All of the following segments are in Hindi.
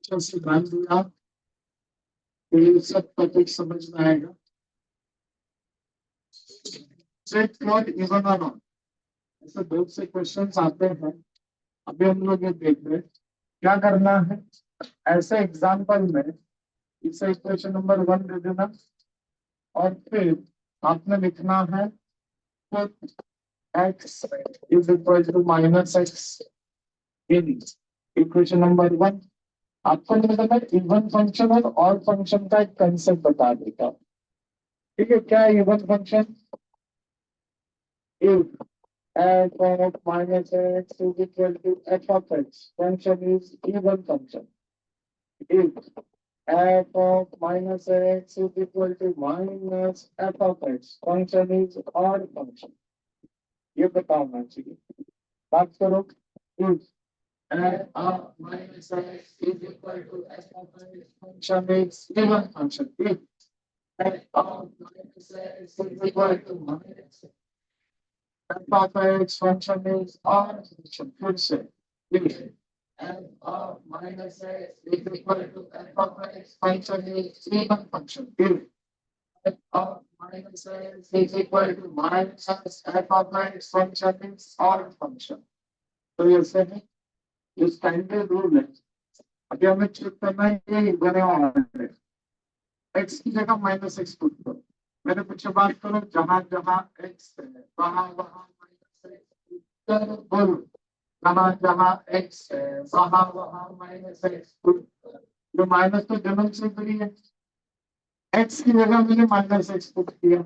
अच्छे से ध्यान दिया तो ये सब टॉपिक समझ में आएगा। सेट प्लॉट इवन और ऑड, ऐसे बहुत से क्वेश्चंस आते हैं। अभी हम लोग ये देख रहे हैं क्या करना है। ऐसे एग्जाम्पल में इसे इक्वेशन नंबर 1 दे देना और फिर आपने लिखना है x is equal to minus x in equation number 1। आपको नहीं पता इवन फंक्शन और ऑड फंक्शन का एक कंसेप्ट बता देता हूँ। ठीक है, क्या है even function? If f of minus x is equal to f of x, function is even function. If f of minus x is equal to minus f of x, function is odd function. ये बताना चाहिए। बात करो if f of minus x is equal to f of x, function is even function. If f of minus x is equal to minus f of x, function is odd function. फिर से if f of minus x is equal to f of x, function is even function. If f of minus x is equal to minus f of x, function is odd function. तो ये से है ये स्टैंडर्ड रूल है। अभी हमें चेक करना है ये इवन है। x की जगह माइनस एक्स पुट करो। मैंने पीछे बात करो जहां जहां x है वहां वहां माइनस एक्स बोलो, जहां जहां x है वहां वहां माइनस एक्स पुट करो। जो माइनस तो जनरल से करी है, x की जगह मैंने माइनस एक्स पुट किया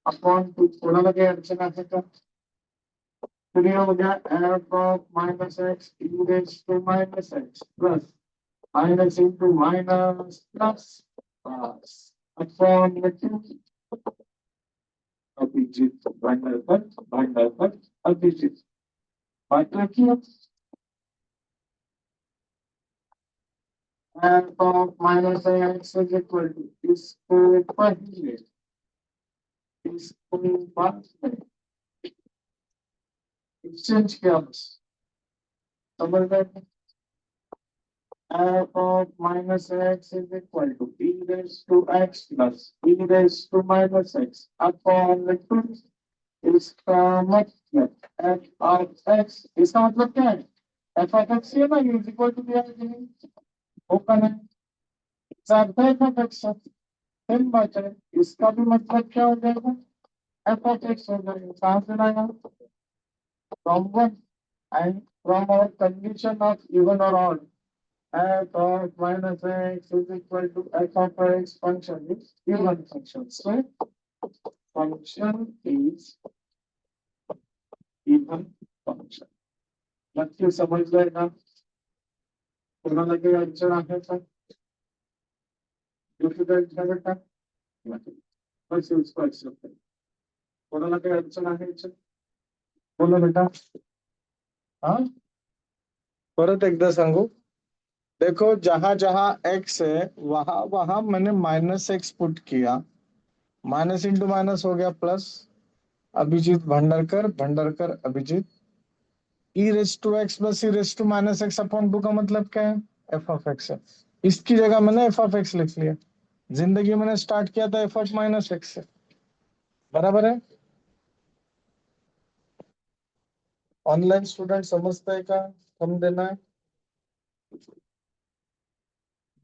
अपॉन टू, थोड़ा लगे अड़चन आ सकता। फिर ये हो गया f of minus x e raise to minus x plus minus into minus plus upon two Abhijit भंडार अभिजीत बात रखिए। f of minus x is equal to इसको पहले इसको बाद में एक्सचेंज किया बस, समझ गए? f of minus x is equal to e raised to x plus e raised to minus x upon the 2। इसका मतलब f of x, इसका मतलब क्या है? f of x है ना, इज इक्वल टू दिया है ओपन है, इसका f of x सेम बात है। इसका भी मतलब क्या हो जाएगा? f of x हो जाएगा। कहाँ से लाएगा? from 1 and from our condition of even or odd, f of minus x is equal to f of x, function is even function. So function is even function. नक्की समझ लेना, थोड़ा लगे अड़चन आने पर डिफिकल्ट है बेटा, बस उसको एक्सेप्ट करें। थोड़ा लगे अड़चन आने से बोलो बेटा। हाँ, परत एकदा सांगू। देखो जहां जहां x है वहां वहां मैंने माइनस एक्स पुट किया, माइनस इंटू माइनस हो गया plus. Abhijit Bhandarkar Abhijit e raise to x plus e raise to minus x upon two का मतलब क्या है? एफ ऑफ एक्स है। इसकी जगह मैंने एफ ऑफ एक्स लिख लिया। जिंदगी मैंने स्टार्ट किया था एफ ऑफ माइनस एक्स से, बराबर है? ऑनलाइन स्टूडेंट समझता है का? थम देना है,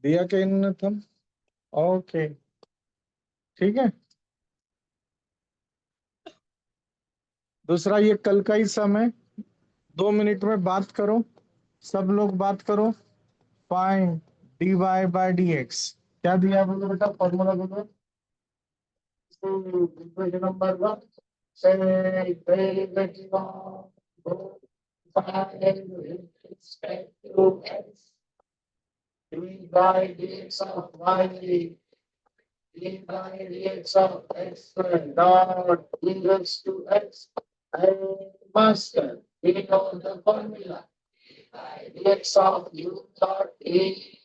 दिया क्या इन्होंने थम? ओके ठीक है। दूसरा ये कल का ही समय 2 मिनट में बात करो, सब लोग बात करो। फाइंड dy बाय dx क्या दिया है बोलो बेटा, फॉर्मूला बोलो। इक्वेशन नंबर 1 से respect to x, d by dx of y, d by dx of x squared dot e raised to x, and master, we know the formula. Dx of u dot e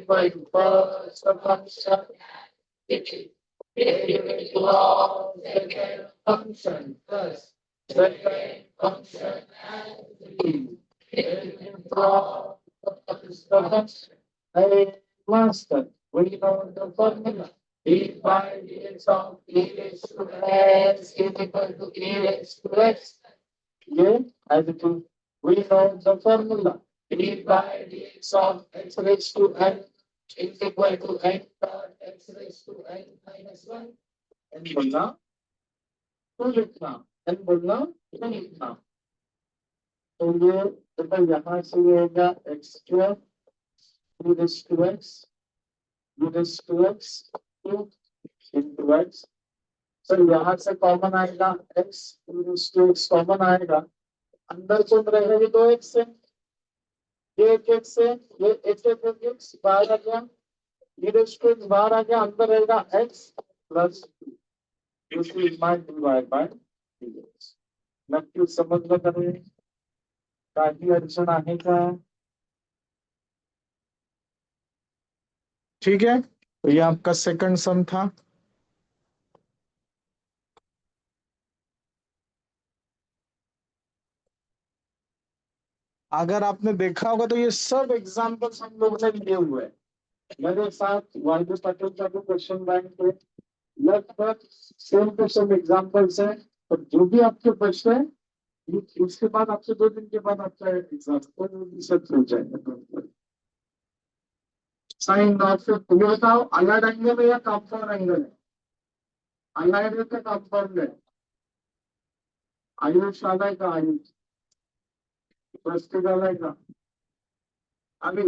by first function derivative of second function plus second function and the derivative of the first function. Hey, master, we know the formula. D by dx of e raised to x is equal to e raised to x. Yeah, as it is, we know the formula. D by dx of x raised to n is equal to n dot x raised to n minus 1. n बोलना तो लिखना, n बोलना तो लिखना. तो ये देखो यहाँ से ये होगा x square to this to x to this to x to into x. Sir यहाँ से कॉमन आएगा x to this to x common आएगा. अंदर चल रहेगा ये दो x से, ये एक x से, ये एक x बाहर आ गया, ये दिस टू x बाहर आ गया, अंदर रहेगा x plus this is my divide by dx. नक्की समजलं करें काही अडचण आहे का? ठीक है, तो ये आपका सेकंड सम था. अगर आपने देखा होगा तो ये सब एग्जाम्पल्स हम लोग ने लिए हुए हैं. मेरे साथ वाहिद पटेल का भी क्वेश्चन बैंक पे लगभग सेम टू सेम एग्जाम्पल्स हैं. तो जो भी आपके प्रश्न है उसके बाद आपसे 2 दिन के बाद आपका एग्जाम सब हो जाएगा. साइन नॉट ये बताओ अलाइड एंगल है या कंपाउंड एंगल है? अलाइड है का कंपाउंड है? आयुष आला है का आयुष प्रस्तुत आला है का अभी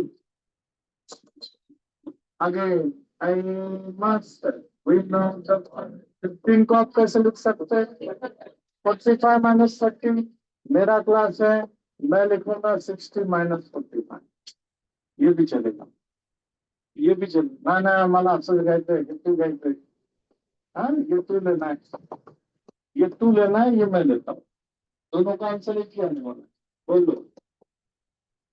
again I must we know the 15 को आप कैसे लिख सकते हैं? 45 माइनस 30 मेरा क्लास है, मैं लिखूंगा 60 माइनस 45. ये भी चलेगा, ये भी चलेगा. ना मला असं घ्यायचंय की तू घ्यायचंय. हाँ ये तू लेना है, ये तू लेना है, ये मैं लेता हूँ. दोनों का आंसर एक ही आने वाला है. बोलो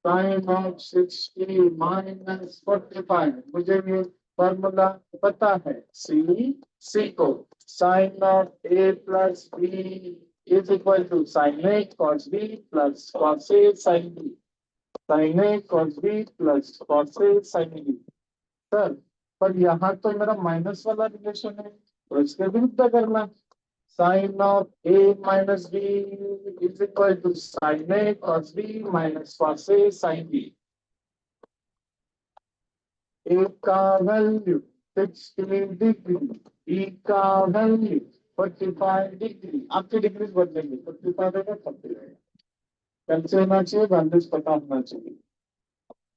साइन ऑफ 60 माइनस 45. मुझे ये फॉर्मूला पता है. सी को sine of A plus B is equal to sin A cos B plus cos A sin B. Sin A cos B plus cos A sin B. Sir पर यहाँ तो मेरा माइनस वाला रिलेशन है, तो इसके विरुद्ध करना. Sin of A minus B is equal to sin A cos B minus cos A sin B. A का वैल्यू 60 डिग्री, B का वैल्यू 45 डिग्री. आपकी डिग्री बदलेंगे, 45 रहेगा 40 रहेगा. कैसे होना चाहिए? वैल्यूज पता होना चाहिए.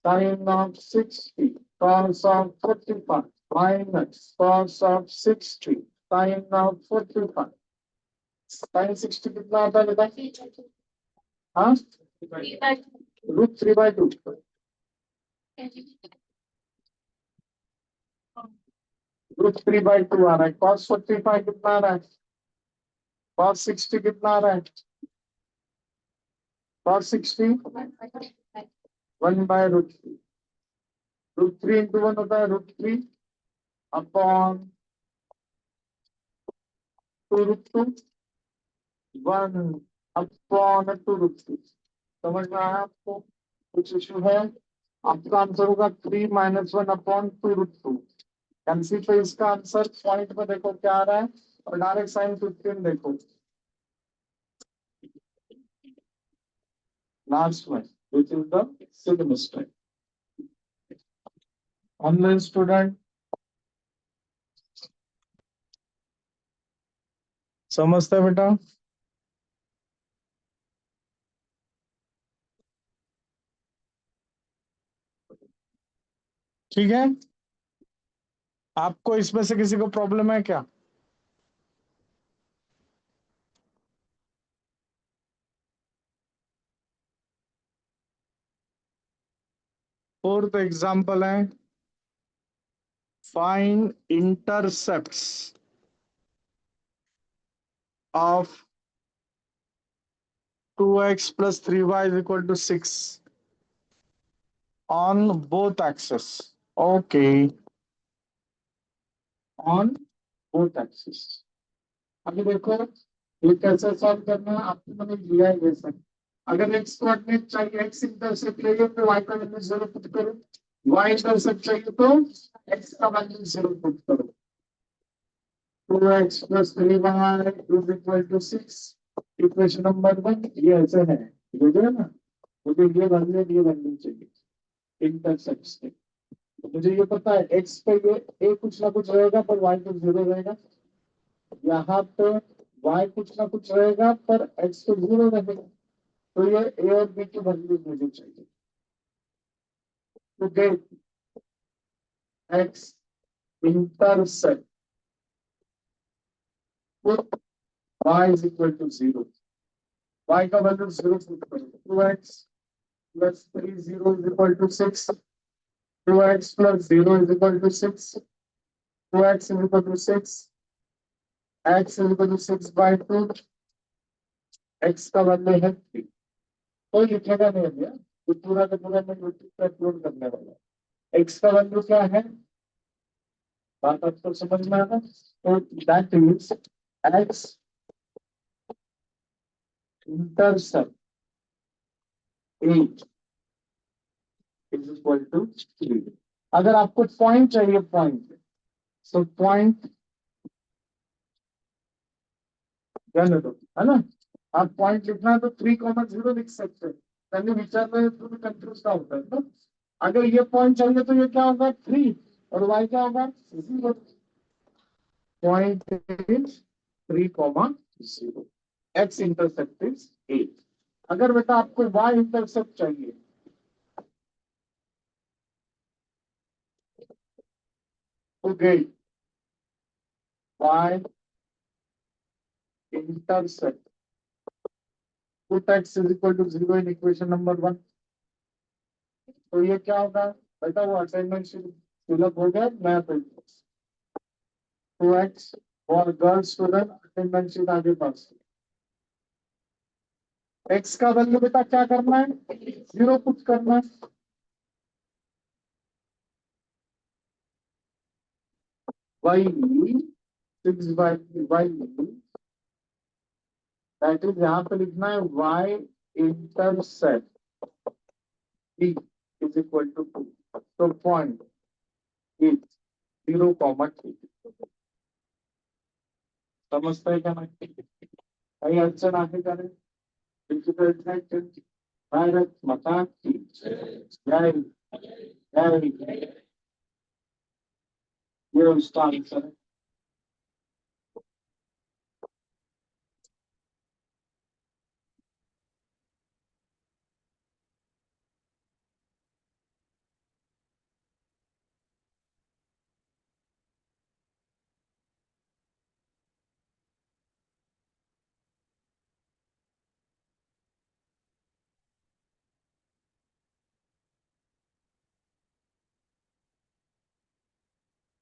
Sin of 60 cos of 45 minus cos of 60 sin of 45. Sin 60 कितना आता है बेटा? हाँ √3/2. √3/2 आ रहा है. cos 45 कितना आ रहा है? cos 60 कितना आ रहा है? cos 60 1/√3. √3 into 1 होता है √3 अपॉन 2√2 1 अपॉन 2√3. समझ में आया आपको? कुछ इशू है? आपका आंसर होगा 3 - 1 अपॉन 2√2. एमसी पे इसका आंसर पॉइंट में देखो क्या आ रहा है, और डायरेक्ट साइन 15 देखो लास्ट में, which is the sigma mistake. Online student समझते हैं बेटा? ठीक है, आपको इसमें से किसी को प्रॉब्लम है क्या? फोर्थ एग्जांपल है find intercepts of 2x plus 3y is equal to 6 on both axes. Okay, on both axes. अभी देखो ये कैसे सॉल्व करना है, आपको मैंने दिया है. जैसा अगर एक्स कोऑर्डिनेट चाहिए, एक्स इंटरसेप्ट चाहिए तो वाई कोऑर्डिनेट जरूर पुट करो. y इंटरसेप्ट चाहिए तो x का वैल्यू 0 पुट करो। 2x plus 3y is equal to 6। Equation number 1 ये ऐसे है, ये जो है ना, मुझे ये वैल्यू चाहिए इंटरसेप्ट के। तो मुझे ये पता है x पे ये a कुछ ना कुछ रहेगा पर y तो 0 रहेगा, यहाँ पे y कुछ ना कुछ रहेगा पर x तो 0 रहेगा। तो ये a और b की वैल्यू मुझे चाहिए। तो get x intercept y is equal to 0। y का वैल्यू 0 पुट करो। 2x plus 3 0 is equal to 6। 2x plus 0 is equal to 6। 2x is equal to 6। x is equal to 6 by 2। x का वैल्यू है 3। कोई लिखेगा नहीं भैया, तो पूरा का पूरा मैं यूट्यूब पर अपलोड करने वाला हूँ। x का वैल्यू क्या है, बात आपको समझ में आना। तो that is x intercept 8 is equal to 3। अगर आपको पॉइंट चाहिए, पॉइंट, सो पॉइंट रहने दो, है ना। आप पॉइंट लिखना है तो 3,0 लिख सकते हैं। पहले विचार में तो कंफ्यूज का होता है ना। अगर ये पॉइंट चाहिए तो ये क्या होगा 3 और वाई क्या होगा 0। Point is 3,0, x intercept is 8। अगर बेटा आपको वाई इंटरसेप्ट चाहिए तो गई y intercept put x is equal to 0 in equation number 1। तो ये क्या होगा बेटा, वो असाइनमेंट फिलअप हो गया, मैं 2x और गर्ल स्टूडेंट अटेंडेंस शीट आगे पास। x का वैल्यू बेटा क्या करना है, 0 पुट करना है। y 6 by y, that is यहाँ पे लिखना है y intercept b is equal to 2। तो पॉइंट इज 0,3। समझता है क्या मैं, कहीं अड़चन आगे करें डिफिकल्ट है भारत माता की जय जय। ये उसका आंसर है।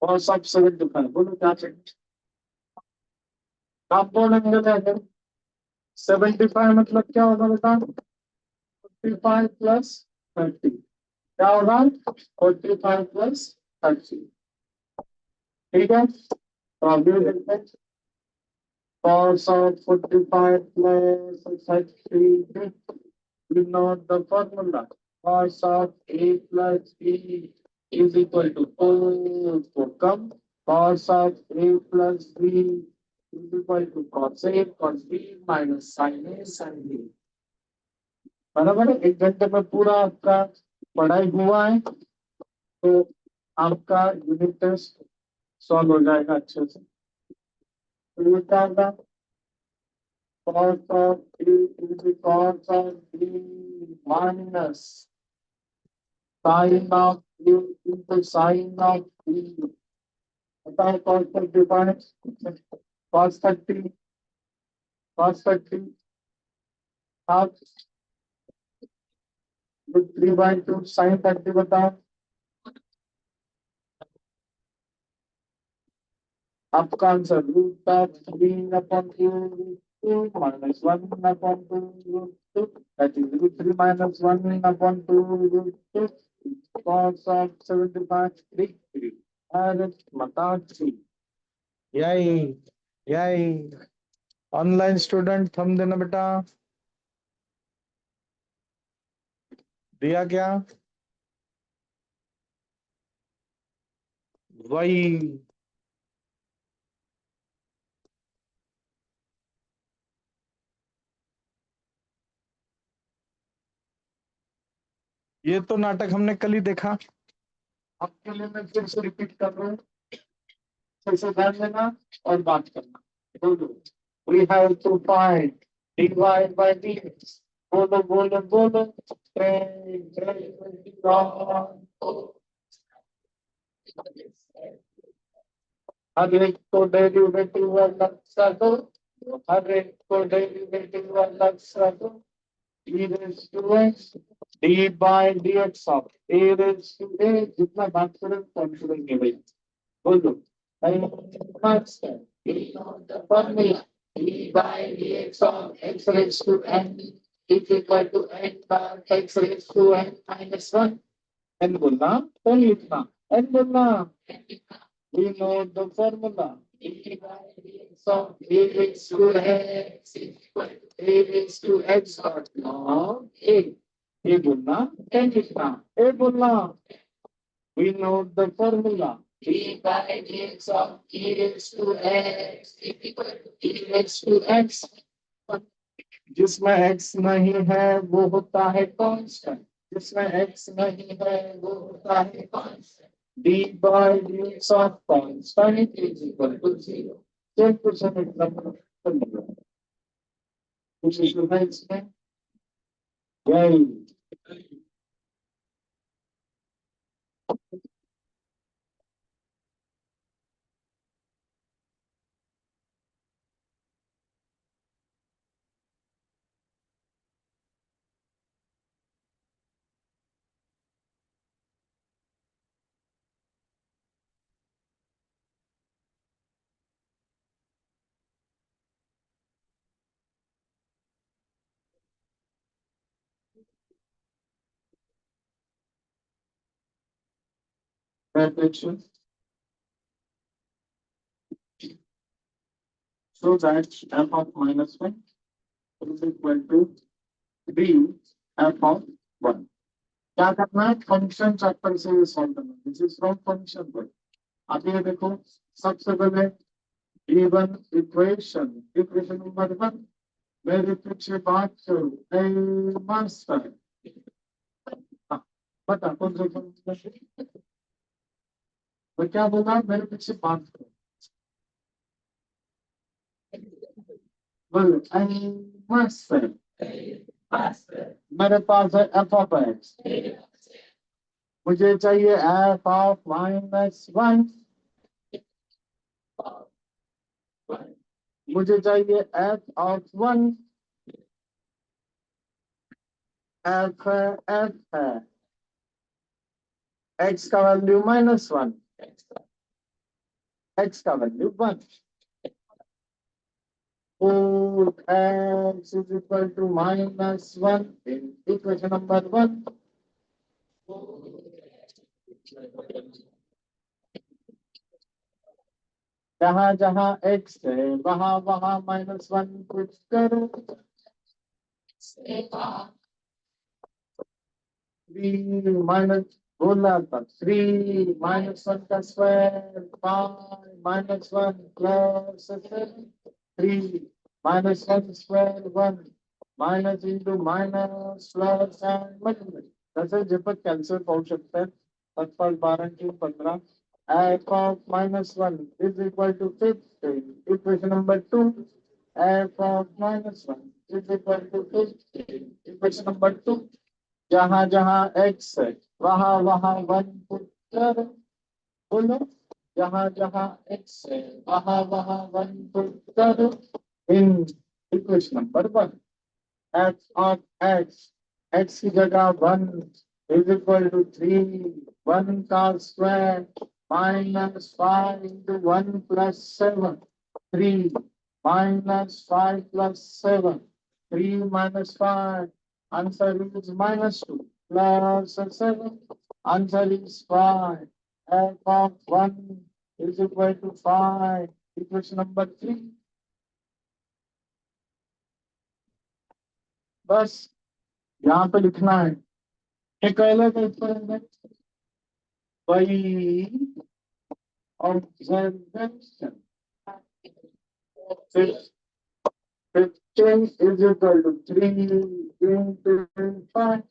और सब सेवन डिफाइन बोलो क्या चाहिए। कंपाउंड एंगल है अगर 75 मतलब क्या होगा बेटा, 45 प्लस 30 क्या होगा, 45 प्लस 30। ठीक है, तो अभी देखते हैं cos of 45 plus 30, we know the formula cos of a plus b is equal to 4 को कम cos of a plus b is equal to cos a cos b minus sin a sin b। बराबर है, 1 घंटे में पूरा आपका पढ़ाई हुआ है, तो आपका यूनिट टेस्ट सॉल्व हो जाएगा अच्छे से। तो ये क्या होगा, cos of a is the cos of b minus sin of a into sin of b। बताओ cos 35, cos 30, cos 30 half with 3/2 sin 30। बताओ आपका answer root of 3/2 minus 1/2 root 2, that is root 3 minus 1/2 root 2 cos of 75 degree। अरे बता जी, यही यही ऑनलाइन स्टूडेंट थम देना बेटा, दिया क्या। वही ये तो नाटक हमने कल ही देखा। आपके लिए मैं फिर से रिपीट कर रहा हूँ, फिर से ध्यान देना और बात करना। बोलो, we have to find dy by dx। बोलो बोलो बोलो। हर एक को डेरिवेटिव अलग सा दो, हर एक को डेरिवेटिव अलग सा दो। e raised to x d by dx of a raised to a। जितना बात करें कॉन्फिडेंट है भाई। बोलो, constant the formula d by dx of x raised to n is equal to n by x raised to n minus 1। n बोलना, n लिखना, n बोलना। We know the formula. E by dx of a raised to x is equal to a raised to x dot log a। ये बोलना, n लिखना, a बोलना। We know the formula. E by dx of e raised to x is equal to e raised to x। जिसमें x नहीं है वो होता है कांस्टेंट, जिसमें x नहीं है वो होता है constant. d by dx of constant is equal to 0। चल कुछ एग्जाम्पल कर लिया, कुछ इशू है इसमें? यही reflection so that f of minus 1 is equal to b f of 1। क्या करना है, फंक्शन चैप्टर से ये सॉल्व करना है, दिस इज फ्रॉम फंक्शन पर। अब ये देखो, सबसे पहले गिवन इक्वेशन, इक्वेशन नंबर 1। मेरे पीछे बात करो, ए मास्टर। हाँ, बता कौन सा फंक्शन? मैं क्या बोला, मेरे पीछे बात करो। बोलो, ए मास्टर। मेरे पास है एफ ऑफ एक्स, मुझे चाहिए एफ ऑफ माइनस 1। मुझे चाहिए एफ ऑफ 1। एफ है, एफ है, एक्स का वैल्यू -1, एक्स का value 1। x is equal to -1 in equation number 1। जहां जहां x है वहां वहां -1 पुट करो। 3 माइनस, बोला था 3 -1 का square 5 -1 plus 3 -1 square 1 minus into minus plus and multiply. तसं झेपत कॅन्सल पाहू शकतात, 5 12 3 15। f of -1 is equal to 15, equation number 2। f of -1 is equal to 15, equation number 2। जहां जहां x है वहां वहां 1 पुट कर। बोलो, जहां जहां x है वहां वहां 1 पुट कर इन equation number 1। f of x की जगह 1 इज इक्वल टू 3, 1 का square -5 into 1 plus 7, 3 -5 plus 7, 3 -5, answer is -2 plus 7, answer is 5। f of 1 is equal to 5, equation number 3। बस यहाँ पे लिखना है, ये कहले वही observation. 15 is equal to 3 into 5.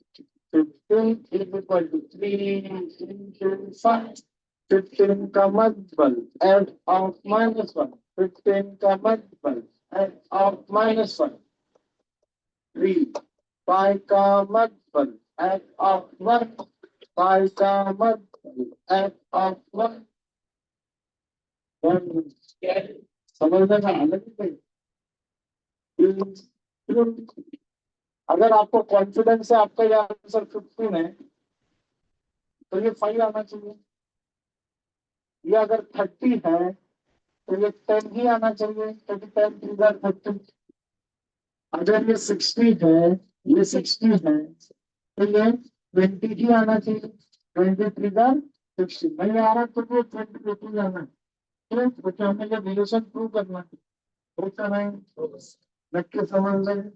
15 is equal to 3 into 5. 15 का मधुबल f of -1. 15 का मधुबल f of -1. 3. 5 का मधुबल f of 1. 5 का मधुबल f of 1. समझने का अलग है। अगर आपको कॉन्फिडेंस है आपका ये आंसर 15 है तो ये 5 आना चाहिए। ये अगर 30 है तो ये 10 ही आना चाहिए क्योंकि 10 3 30। अगर ये 60 है, ये 60 है तो ये 20 ही आना चाहिए। 23 60 नहीं आ रहा तो ये 20 आना है। क्योंकि हमें ये रिलेशन प्रूव करना है। होता नहीं नक्की समझ लें।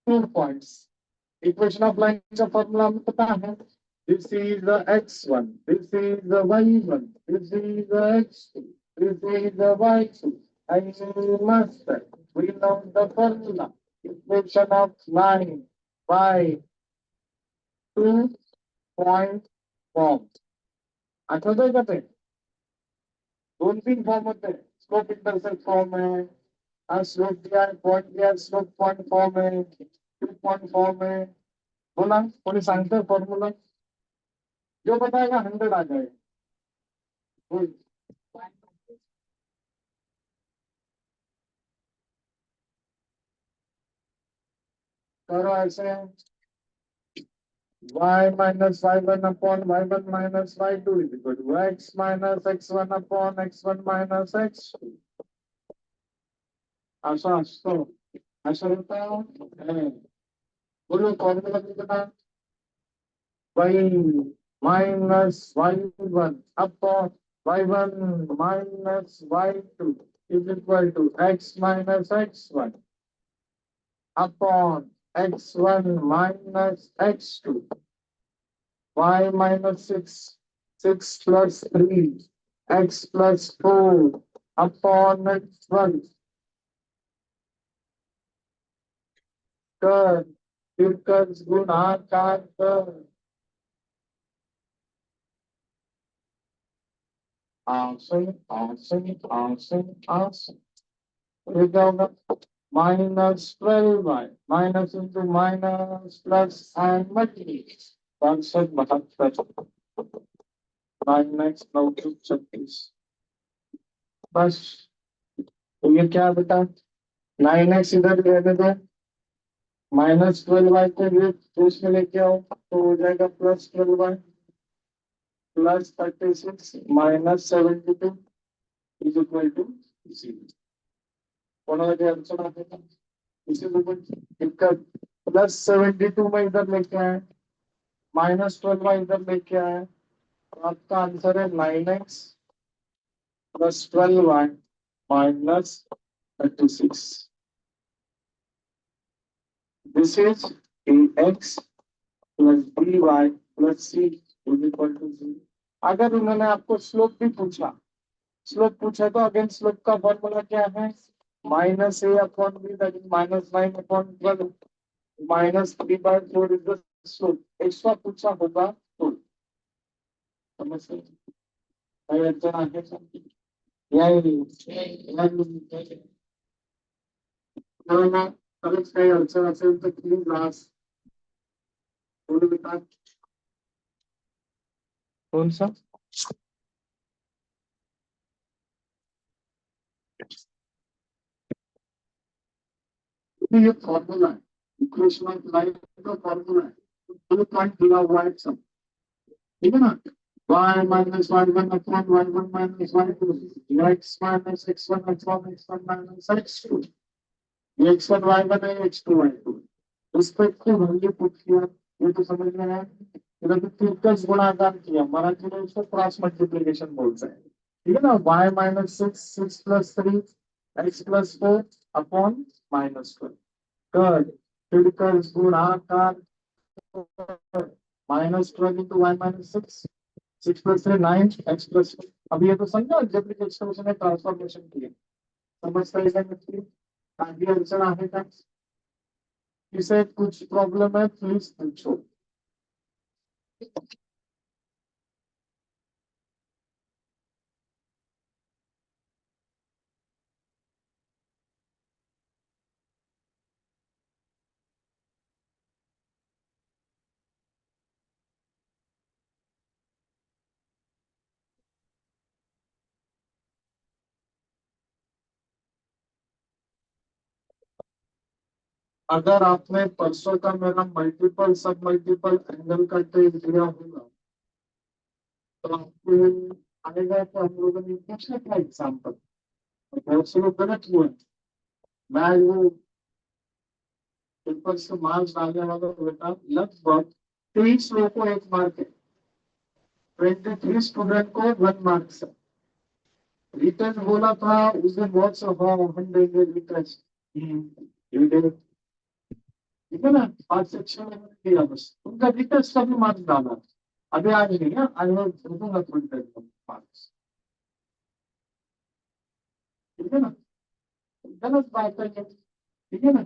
2 points. Equation of lines का formula हमें पता है. This is the x1, this is the y1, this is the x2, this is the y2. And we must, we know the formula. Equation of line by 2 point form. आठवतोय का ते? 2-3 फॉर्म होते हैं. स्लोप इंटरसेप्ट फॉर्म है, स्लोप दिया, पॉइंट दिया, स्लोप पॉइंट फॉर्म है, 2 पॉइंट फॉर्म है. बोला कोणी सांगतं फॉर्म्युला जो बताएगा 100 आ जाएगा. बोल. करो ऐसे y minus y1 upon y1 minus y2 is equal to x minus x1 upon x1 minus x2. ऐसा असतो. ऐसा होता है. बोलो फॉर्मूला कितना? y minus y1 upon y1 minus y2 is equal to x minus x1 upon x1 minus x2. Y minus 6, 6 plus 3, x plus 4 upon x1. कर फिर कर गुणाकार कर. आसन आसन आसन आसन. ये क्या होगा? -12y minus into minus plus and multiply. 572 9x 936. बस. तो ये क्या बेटा? 9x इधर रहने दो. -12y को ये उसमें लेके आओ तो हो जाएगा +12y plus 36 -72 is equal to 0. कोणाला काही अडचण आहे का? इसी दिक्कत. +72 में इधर लेके आए, -12y इधर लेके आए, आपका आंसर है 9x plus 12y minus 36. This is ax plus by plus c is equal to 0. अगर उन्होंने आपको स्लोप भी पूछा, स्लोप पूछा तो अगेन स्लोप का फॉर्मूला क्या है? -a upon b that is -9 upon 12 -3/4 is the slope. Extra पूछा होगा तो समझ खरंच काही अडचण असेल तर प्लीज रास. बोलू बेटा. कौन सा? तो ये फॉर्मूला है, इक्वेशन ऑफ लाइफ का फॉर्मूला है, तो पॉइंट दिया हुआ है सब, ठीक है ना। y minus y one upon y one minus y two, x minus x one upon x one minus x two, ये एक्स वन वाई वन है, एक्स टू वाई टू, इस पर क्यों वैल्यू पुट किया, ये तो समझ में है। इधर तो फिक्स गुणाकार किया, मराठी में उसको क्रॉस मल्टीप्लीकेशन बोलते हैं, ठीक है ना। y minus six, six plus three, x plus four upon minus two, कर फिर कर गुणाकार, minus twelve into y minus six, six plus three nine, x plus, अब ये तो समझो अल्जेब्रिक एक्सप्रेशन में ट्रांसफॉर्मेशन की है, समझता है क्या, आगे अड़चन आहे का, इसे कुछ प्रॉब्लम है प्लीज पूछो। अगर आपने परसों का मेरा मल्टीपल सब मल्टीपल एंगल का टेस्ट दिया होगा तो आपको आएगा, तो हम लोगों ने पूछा था एग्जाम्पल, बहुत से लोग गलत हुए। मैं वो पेपर से मार्क्स डालने वाला बेटा लगभग 23 लोगों को एक मार्क है, 23 स्टूडेंट को 1 मार्क्स है। रिटर्न बोला था उस दिन, बहुत से हम देंगे रिटर्न, ठीक है ना, 5 से 6 महीने दिया, बस उनका रिटर्न सभी मार्क्स डाला, अभी आज नहीं है, आज मैं दूंगा थोड़ी देर में मार्क्स, ठीक है ना, गलत बात है, ठीक है ना,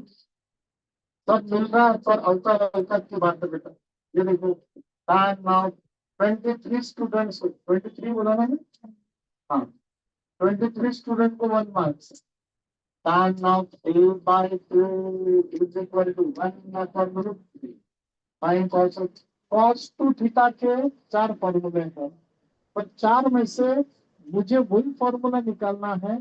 सब मिल रहा है पर अवतार अवतार की बात है बेटा। ये देखो, टाइम नाउ 23 स्टूडेंट्स, 23 बोला ना, हाँ, 23 स्टूडेंट को 1 marks, tan of a by 2 is equal to 1 upon root 3 sin cos 2 theta के 4 फॉर्मूले हैं, पर 4 में से मुझे वही फॉर्मूला निकालना है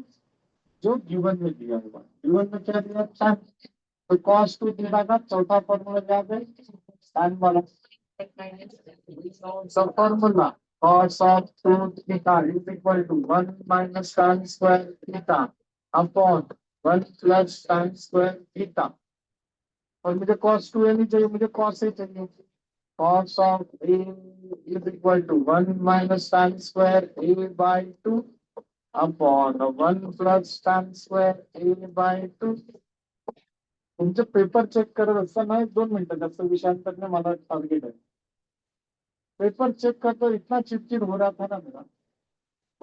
जो गिवन में दिया हुआ, गिवन में क्या दिया था, तो cos 2 थीटा का चौथा फॉर्मूला क्या है, tan वाला, सब formula cos of 2 theta is equal to 1 minus tan square theta upon 1 plus tan square theta, और मुझे cos 2 नहीं चाहिए, मुझे cos a चाहिए, cos of a is equal to 1 minus tan square a by 2 upon 1 plus tan square a by 2। तुमचे पेपर चेक करत असताना 2 मिनिटं जास्त विषयांकडनं मला टार्गेट आहे, पेपर चेक करते इतना चिड़चिड़ हो रहा था ना मेरा,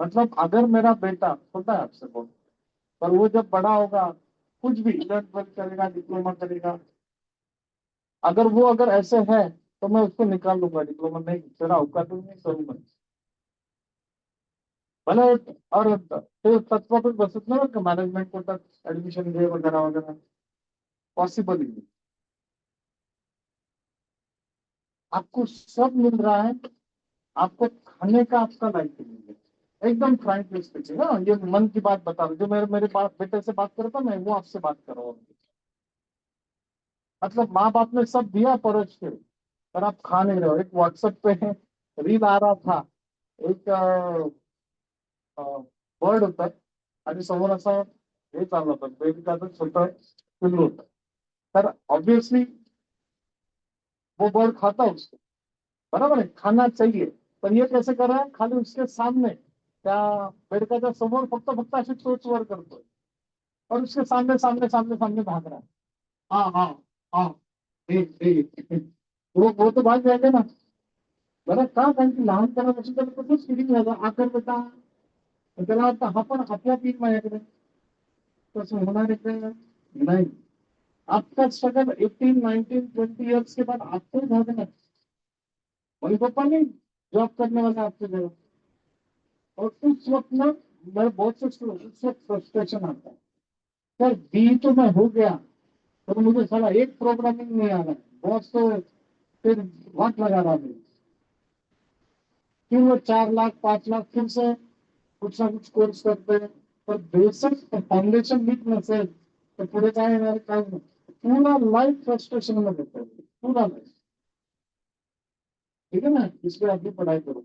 मतलब अगर मेरा बेटा छोटा है आपसे बहुत, पर वो जब बड़ा होगा कुछ भी 11th-12th करेगा, डिप्लोमा करेगा, अगर वो अगर ऐसे है तो मैं उसको निकाल लूंगा डिप्लोमा, नहीं तेरा औकात नहीं करूंगा भले। और ते तत्व पण बसत ना का मॅनेजमेंट कोर्टात ऍडमिशन घे वगैरह वगैरह, पॉसिबल ही नहीं, आपको सब मिल रहा है, आपको खाने का आपका लाइफ नहीं है, एकदम फ्रैंकली स्पीकिंग, हाँ ये मन की बात बता रहा हूँ, जो मेरे मेरे बात बेटे से बात करता मैं वो आपसे बात कर रहा हूँ, मतलब माँ बाप ने सब दिया परोस के, पर आप खा नहीं रहे हो। एक व्हाट्सएप पे रील आ रहा था, एक बर्ड होता आणि समोर असा हे चाललं होतं, बेबिकाचं छोटं पिल्लू होतं, तर ऑब्वियसली वो बर्ड खाता है उसको, बराबर है, खाना चाहिए, पर ये कैसे कर रहा है, खाली उसके सामने त्या बेडकाच्या समोर फक्त फक्त अशी चोच वर करतोय और उसके सामने सामने सामने सामने भाग रहा है, हाँ हाँ हाँ, वो तो भाग जाएगा ना, बरं का, कारण की लहानपणापासून त्याला कुठेच फिलिंग झालं आकर बेटा, त्याला वाटतं हा पण आपला पीक माझ्याकडे, तसं होणार आहे का, नहीं, आपका स्ट्रगल 18, 19, 20 ईयर्स के बाद आपको ही भागना है, मम्मी पापा नहीं जॉब करने वाला आपके घर, और उस वक्त ना मैं बहुत से उस वक्त फ्रस्ट्रेशन आता है, सर बी तो मैं हो गया, तो मुझे साला एक प्रोग्रामिंग नहीं आ रहा है, बॉस तो फिर वक्त लगा रहा है, फिर वो 4 लाख 5 लाख फिर से कुछ ना कुछ कोर्स करते हैं, पर बेसिक फाउंडेशन नीट नसेल तर पुढे काय येणार काय नाही, पूरा लाइफ फ्रस्ट्रेशन में देते हैं, पूरा लाइफ। ठीक है ना, इसलिए आप भी पढ़ाई करो,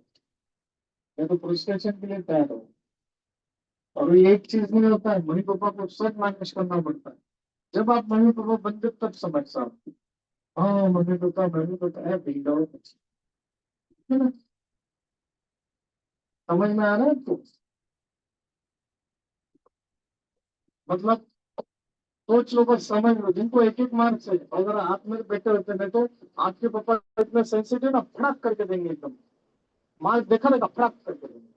मैं तो फ्रस्ट्रेशन के लिए तैयार हूँ। और ये एक चीज नहीं होता है, मम्मी पापा को सब मैनेज करना पड़ता है। जब आप मम्मी पापा बनते तब समझ सकते, हाँ मम्मी पापा है भीड़ा हो, है ना? समझ में आ रहा है आपको? मतलब सोच लो, बस समझ लो, जिनको एक एक मार्क्स है, अगर आप मेरे बेटे होते हैं तो आपके पापा इतने सेंसिटिव ना, फड़क करके देंगे एकदम, मार्क्स देखा रहेगा फड़क करके देंगे।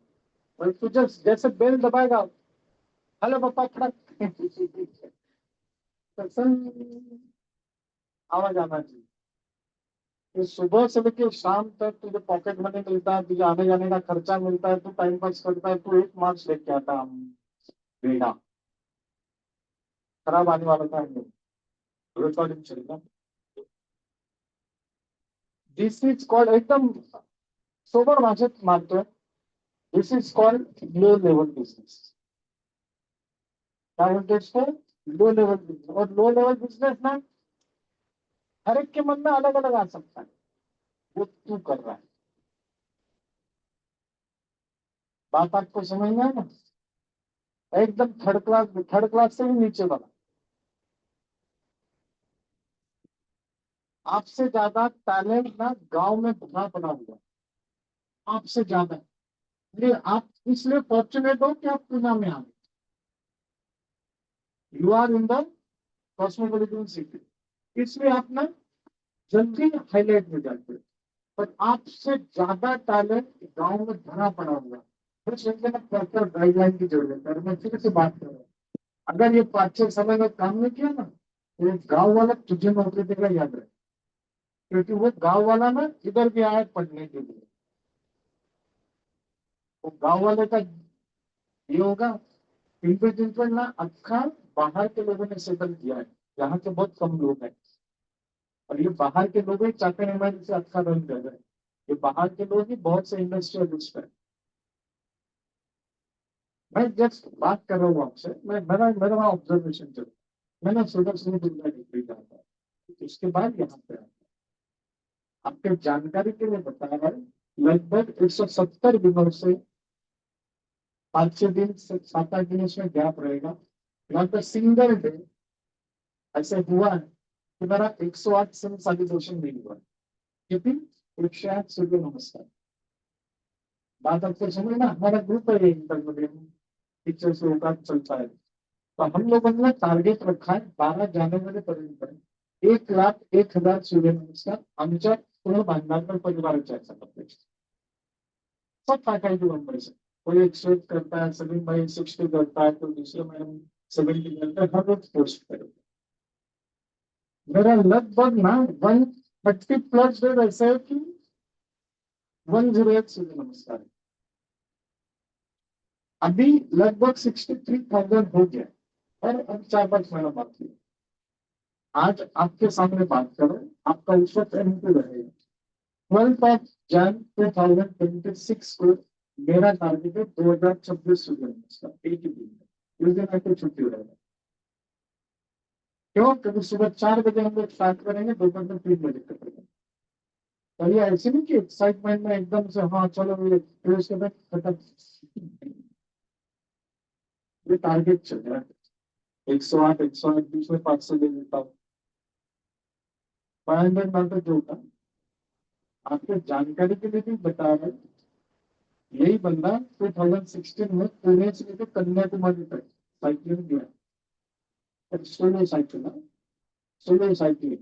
और तू जस्ट जैसे बेल दबाएगा, हेलो पापा, फड़क तो आवाज आना चाहिए। तो सुबह से लेकर शाम तक तुझे पॉकेट मनी मिलता है, तुझे आने जाने का खर्चा मिलता है, तू टाइम पास करता है, तू एक मार्क्स लेके आता है, बेटा खराब आने वाला था रिकॉर्डिंग चलेगा। दिस इज कॉल्ड, एकदम सोबर भाषेत मानतोय, this is called low level business. क्या बोलते हैं इसको? Low level business. और लो लेवल बिजनेस ना हर एक के मन में अलग अलग आ सकता है, वो तू कर रहा है। बात आपको समझ में है ना? एकदम थर्ड क्लास से भी नीचे वाला। आपसे ज्यादा टैलेंट ना गांव में भरा पड़ा हुआ है, आपसे ज्यादा। ये आप इसलिए फॉर्चुनेट हो कि आप पूना में आ गए, you are in the cosmopolitan city, इसलिए आप ना जल्दी हाईलाइट हो जाते हैं। पर आपसे ज्यादा टैलेंट गांव में भरा पड़ा हुआ है, फिर उसके ना प्रॉपर गाइडलाइन की जरूरत है। और मैं फिर से बात कर रहा हूँ, अगर ये 5-6 समय में काम नहीं किया ना, तो ये गाँव वाला तुझे नौकरी देगा, याद रहे। क्योंकि वो गाँव वाला ना इधर भी आया पढ़ने के लिए, वो गाँव वाले का ये होगा, इंडिविजुअल ना अच्छा बाहर के लोगों ने सेटल किया है, यहाँ के बहुत कम लोग हैं। और ये बाहर के लोग ही चाहते हैं हमारे से अच्छा रन कर रहे हैं, ये बाहर के लोग ही बहुत से इंडस्ट्रियलिस्ट है। मैं जस्ट बात कर रहा हूँ आपसे, मैं मेरा मेरा वहाँ ऑब्जर्वेशन चल, मैंने सुबह सुबह दुर्गा डिग्री कहा था, उसके बाद यहाँ पे आया। आपके जानकारी के लिए बता रहा है, लगभग 170 दिनों से 5-6 दिन से 7-8 दिन इसमें गैप रहेगा, लगभग सिंगल डे ऐसे हुआ है कि मेरा 108 से सेलिब्रेशन नहीं हुआ है। लेकिन 108 सूर्य नमस्कार। बात आपको समझ ना, हमारा ग्रुप है इंटरमीडिएट टीचर से होगा चलता है। तो हम लोगों ने टारगेट रखा है 12 जानेवारी पर्यंत 1,01,000 सूर्य नमस्कार आमच्या पूर्ण भांडारकर परिवाराच्या करते, सब फैकल्टी मेंबर्स है। कोई 101 करता है, सेवन बाई 60 करता है, तो दूसरे मैडम 70 करता है, हर रोज पोस्ट करेगा। मेरा लगभग ना 130+ डेज ऐसा है कि 108 सूर्य नमस्कार है। अभी लगभग 63,000 हो गया, और अब 4-5 महीना बाकी है। आज आपके सामने बात करो, आपका उस वक्त एमपी रहेगा 12 Jan 2026 को। मेरा टारगेट है 2026 सूर्य नमस्कार एक ही दिन में, उस दिन आपको छुट्टी रहेगा। क्यों? क्योंकि सुबह 4 बजे हम लोग स्टार्ट करेंगे, दोपहर में 3 बजे तक करेंगे। और ये ऐसे नहीं कि एक्साइटमेंट में एकदम से हाँ चलो ये, फिर उसके बाद खत्म। ये टारगेट चल रहा है, 108 बीच में 500 दे देता हूँ, 500 में तो जो होता। आपको जानकारी के लिए भी बता रहे हैं, यही बंदा 2016 में पुणे से लेकर कन्याकुमारी तक साइकिलिंग किया, सोलो साइकिल, सोलो साइकिलिंग।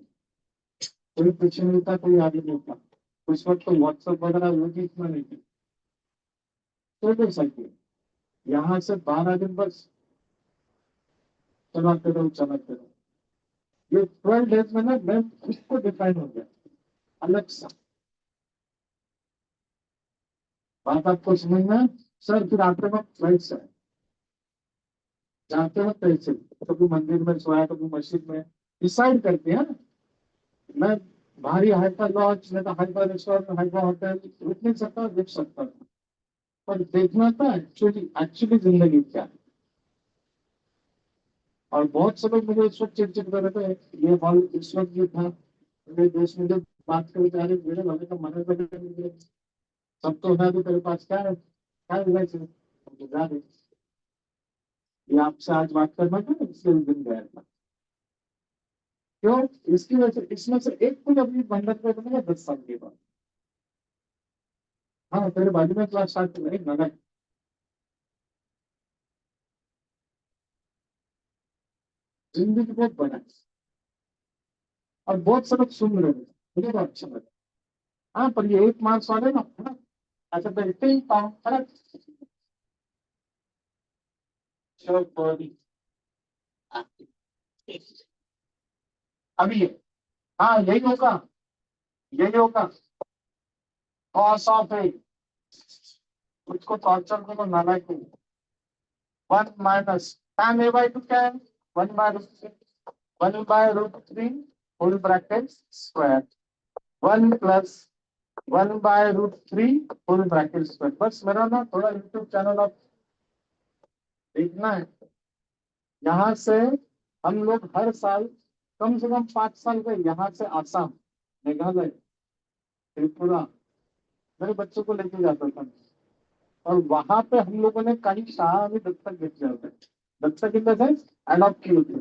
कोई पीछे नहीं था, कोई आगे नहीं था, उस वक्त तो व्हाट्सएप वगैरह वो भी इतना नहीं था। सोलो साइकिल यहाँ से 12 दिन बस चलाते रहो। ये 12 डेज में ना मैं खुद को डिफाइन हो गया अलग सा। बात आपको समझना है? सर फिर आते वक्त फ्लाइट से जाते वक्त ऐसे, कभी मंदिर में सोया, कभी मस्जिद में, डिसाइड करते हैं ना। मैं भारी हाइफा लॉज में, हाइफा रेस्टोरेंट में, हाइफा होटल रुक नहीं सकता, रुक सकता था, पर देखना था एक्चुअली एक्चुअली जिंदगी क्या है। और बहुत से लोग मुझे इस वक्त चिड़चिड़ कर रहे थे, ये हॉल इस वक्त जो था, मेरे दोस्त मुझे बात करके जा रहे, मेरे लगे तो मना कर मुझे, सब तो है तो तेरे पास क्या है वैसे तो जा रहे, ये आपसे आज बात करना था इसलिए उस दिन गया था। क्यों? इसकी वजह से इसमें से एक कोई अभी बंधक कर देंगे 10 साल के बाद। हाँ तेरे बाजू में क्लास स्टार्ट कर रही नगर, जिंदगी बहुत बड़ा है और बहुत सब सुन रहे हैं, मुझे तो अच्छा लगा। हाँ पर ये 1 मार्क्स वाले ना है ना, अच्छा बैठते ही पाओ है ना, चलो कोई नहीं। अभी ये, हाँ यही होगा कॉस ऑफ ए, उसको टॉर्चर करो नालायक को। 1 - tan a by 2 क्या है? 1/√3 whole bracket square, 1 + 1/√3 whole bracket square. बस मेरा ना थोड़ा यूट्यूब चैनल आप देखना है। यहाँ से हम लोग हर साल कम से कम 5 साल गए, यहाँ से आसाम, मेघालय, त्रिपुरा, मेरे बच्चों को लेके जाता था। और वहां पे हम लोगों ने कई शाळा में दत्तक घेतले होते, दत्तक इन द सेंस अडॉप्ट किए होते।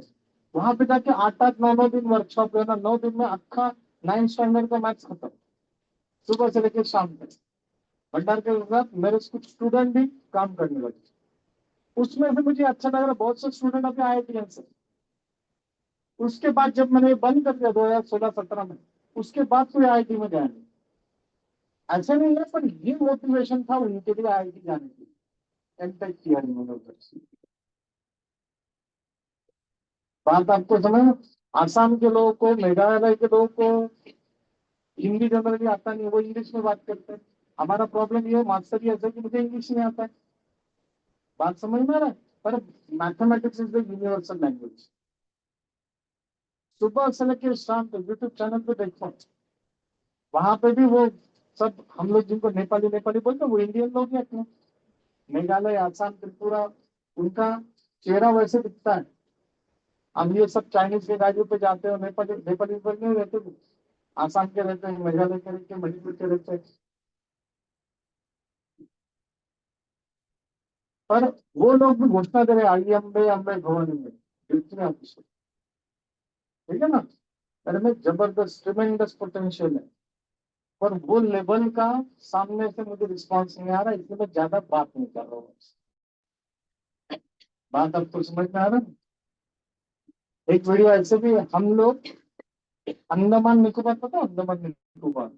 वहां पे जाके 8-8 9 9 दिन वर्कशॉप लेना, 9 दिन में अक्खा 9th स्टैंडर्ड का मैथ्स खत्म, सुबह से लेकर शाम तक। भंडार के साथ मेरे कुछ स्टूडेंट भी काम करने लगे, उसमें से मुझे अच्छा लग रहा, बहुत से स्टूडेंट अभी IITian से। उसके बाद जब मैंने ये बंद कर दिया 2016-17 में, उसके बाद कोई IIT में गया नहीं। ऐसा नहीं है, पर ये मोटिवेशन था उनके लिए IIT जाने की, एमटेक किया उन्होंने उधर से। बात आपको समझ में? आसाम के लोगों को, मेघालय के लोगों को हिंदी जनरली आता नहीं, वो इंग्लिश में बात करते हैं। हमारा प्रॉब्लम ये है मास्टर ये ऐसा कि मुझे इंग्लिश नहीं आता है, बात समझ में आ रहा है? पर mathematics is the universal language. सुबह से लेकर शाम तक यूट्यूब चैनल पे देखो, वहां पे भी वो सब हम लोग जिनको नेपाली नेपाली बोलते हैं वो इंडियन लोग ही अपने, मेघालय, आसाम, त्रिपुरा, उनका चेहरा वैसे दिखता है। हम ये सब चाइनीज के गाड़ियों पे जाते हो, नेपाली नेपाली पर नहीं रहते वो, आसाम के रहते हैं, मेघालय के रहते हैं, मणिपुर के रहते हैं। पर वो लोग भी घोषणा करे आई अम्बे अम्बे भवन में, देखते हैं आप इसको, ठीक है ना? अरे में जबरदस्त ट्रिमेंडस पोटेंशियल है, पर वो लेवल का सामने से मुझे रिस्पॉन्स नहीं आ रहा, इसलिए मैं ज्यादा बात नहीं कर रहा हूँ। बात आपको समझ में आ रहा है? एक वीडियो ऐसे भी है, हम लोग अंडमान निकोबार, पता है Andaman Nicobar?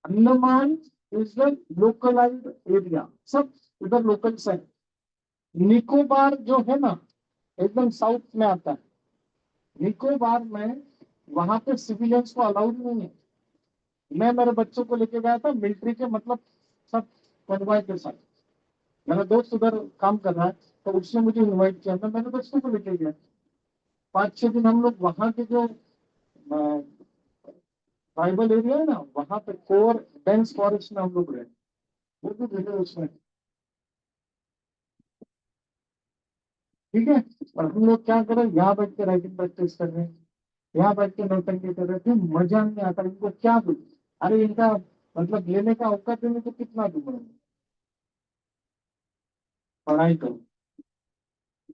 Andaman is the localised area, सब उधर लोकल्स है। निकोबार जो है ना, एकदम साउथ में आता है। निकोबार में वहां पे सिविलियंस को अलाउड नहीं है। मैं मेरे बच्चों को लेके गया था मिलिट्री के, मतलब सब कॉन्वॉय के साथ। मेरा दोस्त उधर काम कर रहा है, तो उसने मुझे इनवाइट किया, मैं मेरे बच्चों को लेके गया। 5-6 दिन हम लोग वहां के जो ट्राइबल एरिया है ना, वहां पे कोर डेंस फॉरेस्ट में हम लोग रहे, वो भी वीडियो उसमें, ठीक है। और हम लोग क्या करें, यहाँ बैठ के राइटिंग प्रैक्टिस कर रहे हैं, यहाँ बैठ के नौटंकी कर रहे थे, मजा नहीं आता इनको, क्या दूं? अरे इनका मतलब लेने का औकात है तो कितना दूंगा, पढ़ाई करो,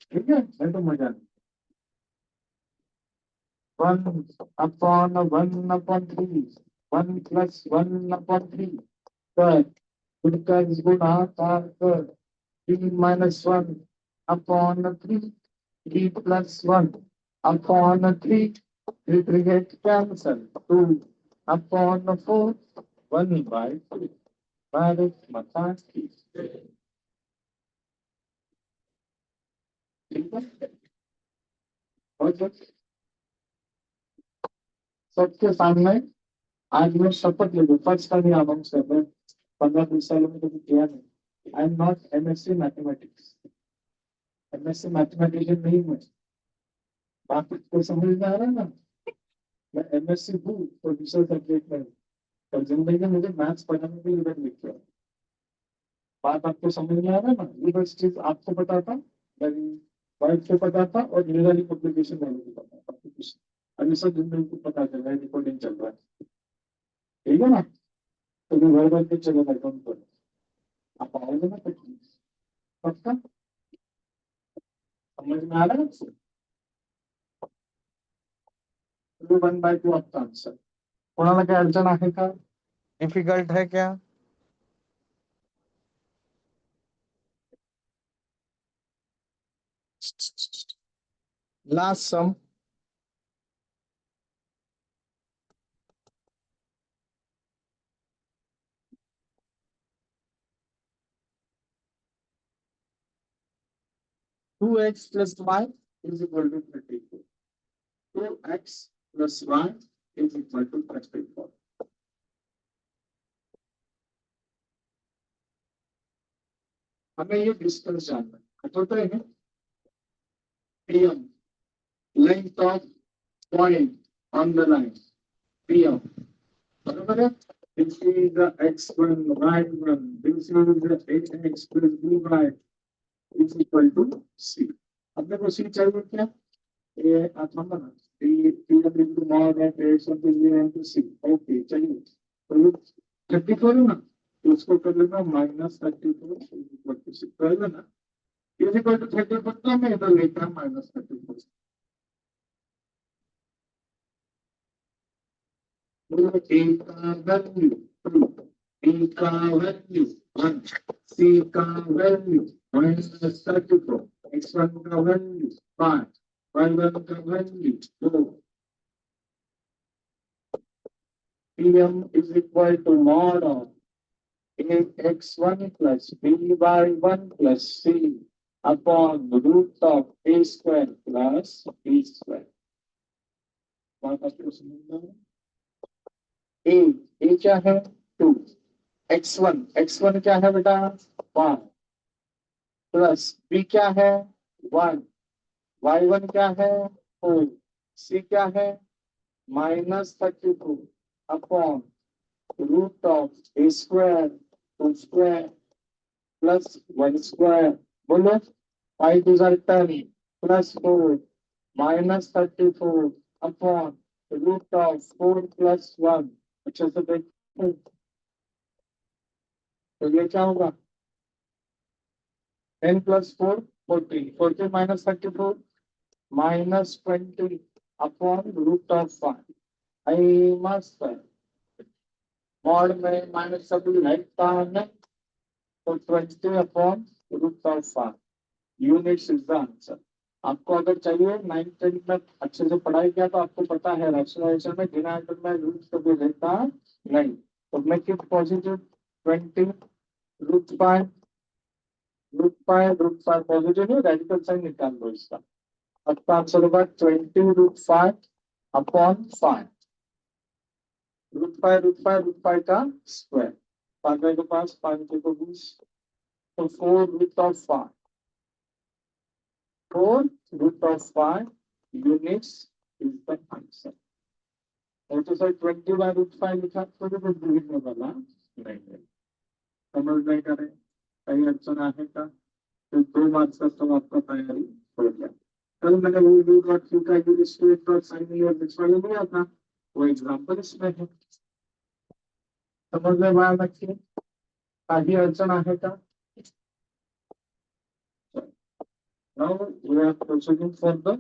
ठीक है, मैं तो मजा नहीं। 1/1/3, 1 + 1/3 कर, उनका गुणाकार कर, 3 - 1/3, 3 + 1/3, 3 get cancel, 2/4, 1/3, भारत माता की जय। ठीक है, और सबके सामने आज मैं शपथ ले लूँ, फर्स्ट टाइम अनाउंस कर रहे हैं, 15-20 सालों में कभी किया नहीं। I am not MSc mathematics, MSc mathematician नहीं हूँ। बात को समझ में आ रहा है ना? मैं MSc हूँ तो दूसरे सब्जेक्ट में, पर जिंदगी में मुझे मैथ्स पढ़ाने के लिए इधर लिखा है। बात आपको समझ में आ रहा है ना? ये बस चीज आपको बताता हूँ। वाइफ को पता था और लीगली पब्लिकेशन वालों को पता था कुछ। अभी सब जिंदगी को पता चल रहा है, रिकॉर्डिंग चल रहा है। ठीक है ना? तो मैं घर बैठ के चलेगा कौन पर। आप आओगे ना कुछ पक्का? समझ में आ रहा है? 1/2 आपका आंसर। कोणाला काय अडचण आहे का? डिफिकल्ट है क्या? Last some. 2x plus y is equal to 34. 2x plus y is equal to 34. हमें ये डिस्टेंस जानना है। तो है pm length of point on the line pm, बराबर है? This is the x1 y1, this is the ax plus by is equal to c। अपने को c चाहिए क्या? ये आप हम बना pm into mod of x of 0 into c। Okay चाहिए तो ये 34 है ना, तो उसको कर लेना -34 इक्वल टू c कर लेना। इक्वल टू 34 तो मैं इधर लेता -34। A का वैल्यू 2, B का वैल्यू 1, C का वैल्यू -34, X1 का वैल्यू 5, Y1 का value 4। PM is equal to mod of AX1 plus B by 1 plus C upon root of A square plus B square। बात आपको समझ में आ रहा है? A क्या है? 2, x1 क्या है बेटा? 1 प्लस b क्या है? 1, y1 क्या है? 4, c क्या है? -32 upon root of a square 2 square plus 1 square. बोलो 5 2 10 प्लस 4 -34 अपॉन रूट ऑफ 4 प्लस 1। अच्छे से देखो तो ये क्या होगा? 10 plus 4 14, 14 minus 34 minus 20 upon root of 5। I must mod में माइनस सब रहता है तो 20 upon root of 5 units is the answer. आपको अगर चाहिए 9th 10th में अच्छे से पढ़ाई किया तो आपको पता है रैशनलाइजेशन में बिना एंटर में रूट कभी रहता नहीं। तो make it positive 20 root 5 root 5 positive है, रेडिकल साइन निकाल दो इसका। आपका आंसर होगा 20 रूट 5 अपॉन 5। रूट 5 का स्क्वायर। 5 के पास 5 को 20 तो 4 root of 5। 4 root of 5 units is the answer. और तो सर 20/√5 लिखा तो भी कुछ लिखने वाला नहीं है। समझ नहीं करें कहीं अड़चन आहे का? तो 2 मार्क्स का तो आपका तैयारी हो गया। कल मैंने वो u.q का यूनिट और वाले दिया था, वो एग्जाम्पल इसमें है। समझ में आया बच्चे? काही अड़चन आहे का? Now we are proceeding for the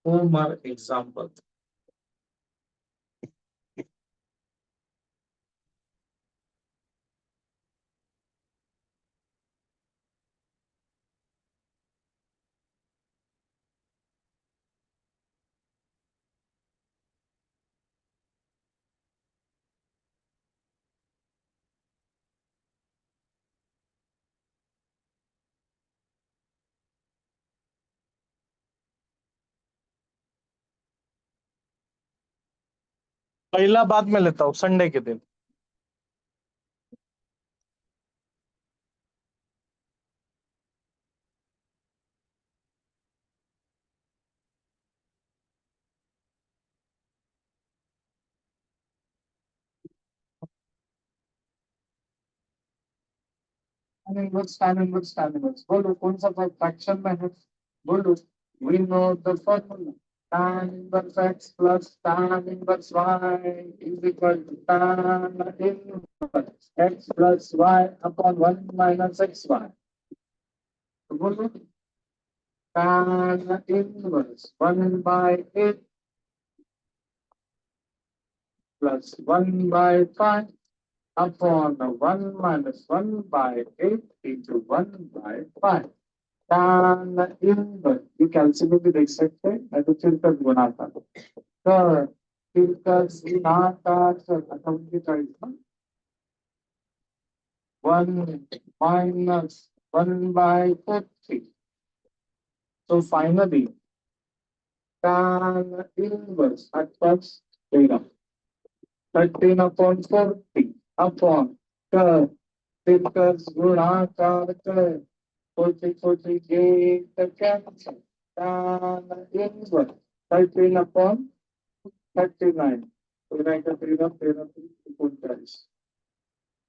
4 mark example। पहला बाद में लेता हूँ संडे के दिन। बोलो कौन सा फ्रैक्शन में है? बोलो, we know the formula. Tan inverse x plus tan inverse y is equal to tan inverse x plus y upon 1 minus xy. तो बोलो, tan inverse 1 by 8 plus 1 by 5 upon 1 minus 1 by 8 into 1 by 5. tan inverse, ये कैलसी में भी देख सकते हैं, मैं तो फिर तक गुना था। तो फिर तक गुना का खत्म की तरह 1 minus 1 by 30. So finally, tan inverse at first data 13 upon 40 upon curve filters गुणाकार कर 40 gave the cancel tan inverse 13 upon 39. So like a 3 of 3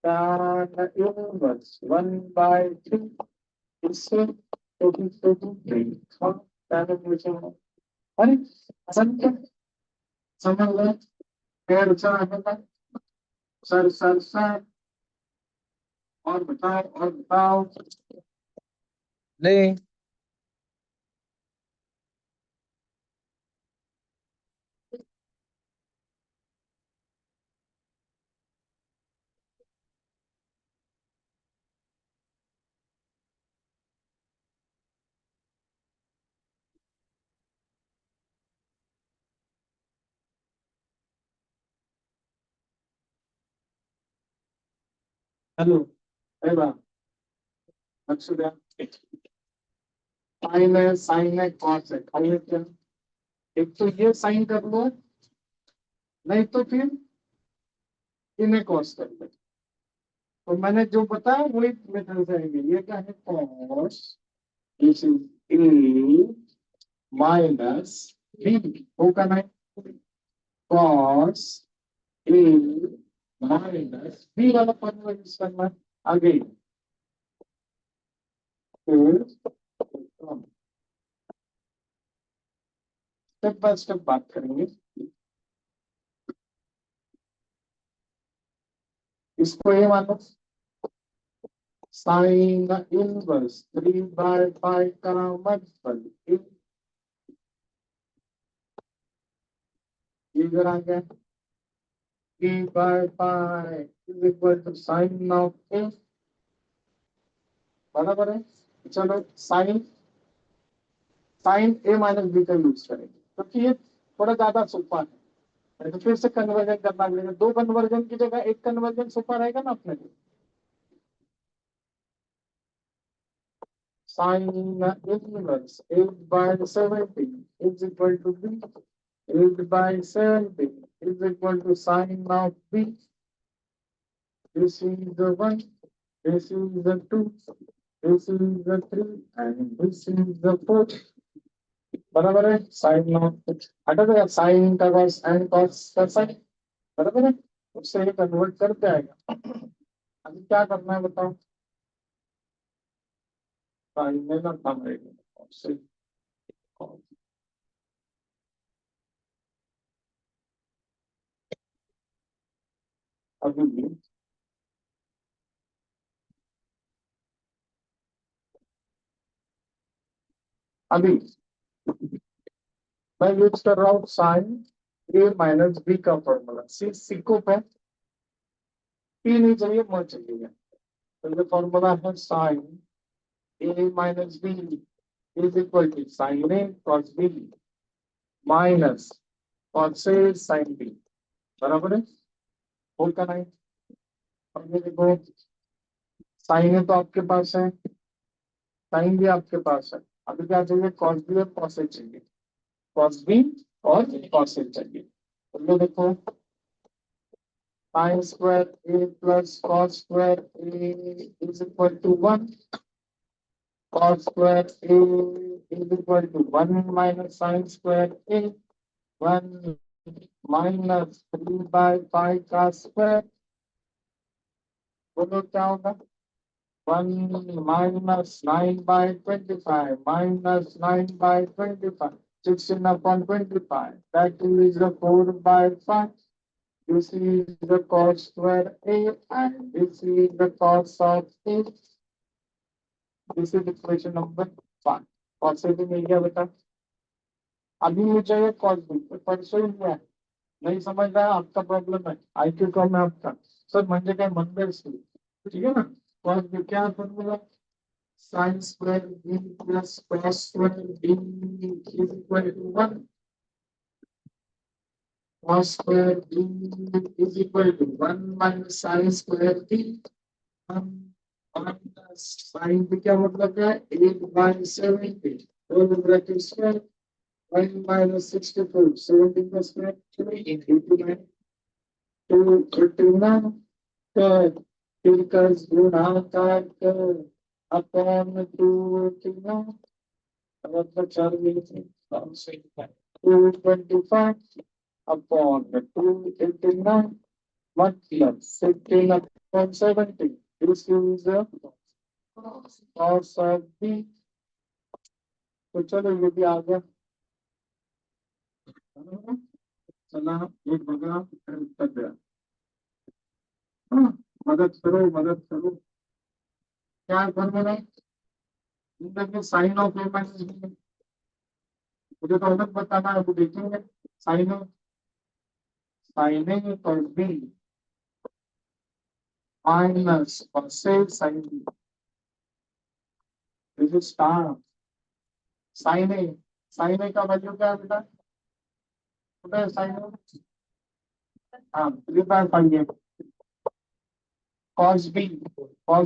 tan inverse 1 by 3 is 43. tan inverse अरे असंख्य समझ गए पेड़ चढ़ा था सर और बताओ नहीं। हेलो अरे वाह अक्षुदा साइन है कॉस है खाली क्या एक तो ये साइन कर लो नहीं तो फिर इन्हें कॉस कर लो तो मैंने जो बताया वही मेथड से आएंगे ये क्या है cos this is a minus b होगा ना कॉस ए माइनस बी वाला फॉर्मूला यूज करना आगे स्टेप बाय स्टेप बात करेंगे इसको ये मानो साइन इनवर्स 3/5 का मधुफल इधर आ गया 3/5 is equal to sine of A बराबर है। चलो साइन साइन ए माइनस बी का यूज करेंगे क्योंकि ये थोड़ा ज्यादा सोफा है तो फिर से कन्वर्जन करना पड़ेगा दो कन्वर्जन की जगह एक कन्वर्जन सोफा रहेगा ना अपने लिए sine inverse 8/17 is equal to b 8/17 is equal to sine of b. This is the 1, this is the 2, this is the 3, and this is the 4. बराबर है साइन ऑफ हटा देगा साइन का cos and cos का साइन बराबर है उससे ये कन्वर्ट करते आएगा अभी क्या करना है बताओ साइन में ना काम रहेगा उससे अभी अभी मैं यूज कर रहा हूँ साइन ए माइनस बी का फॉर्मूला सी सीको पे पी नहीं चाहिए म चाहिए तो ये फॉर्मूला है sine A minus B is equal to sine a cos b minus cos a sine b बराबर है होल का नहीं और ये देखो साइन ए तो आपके पास है साइन भी आपके पास है अभी क्या चाहिए कॉस बी और कॉस ए चाहिए कॉस बी और कॉस ए चाहिए तो ये देखो sin square a plus cos square a is equal to 1. Cos square a is equal to 1 minus sin square a. 1 minus 3/5 का स्क्वायर बोलो क्या होगा 1 minus 9 by 25 minus 9 by 25. 16 upon 25. That is the 4 by 5. This is the cos square A and this is the cos of A. This is equation number 5. Cos A भी मिल गया बेटा. अभी मुझे चाहिए cos B. तो परसों ही हुआ है. नहीं समझ रहा है आपका प्रॉब्लम है. IQ कम है आपका. सर म्हणजे काय मंदिर से. ठीक है ना. cos B क्या formula. Sin square B plus cos square B is equal to 1. Cos square B is equal to 1 minus sin square B. 1 minus sin B क्या मतलब है 8 by 70 whole bracket square 1 minus 64 17 का square 3 into 9 239 फिर का गुणाकार कर अपॉन 239 मतलब 4 मिनट 225 upon 289 मतलब 15 upon 70. This is the cos of B. तो चलो ये भी आ गया. चला एक बगा कर दिया. मदद करो क्या फॉर्मूला है sine of A minus b. मुझे तो अलग बताना है. वो देखेंगे साइन ऑफ साइन ए और B minus cos A sine B. This is star. Sine A का वैल्यू क्या है बेटा. साइन ए हाँ 3/5 है. cos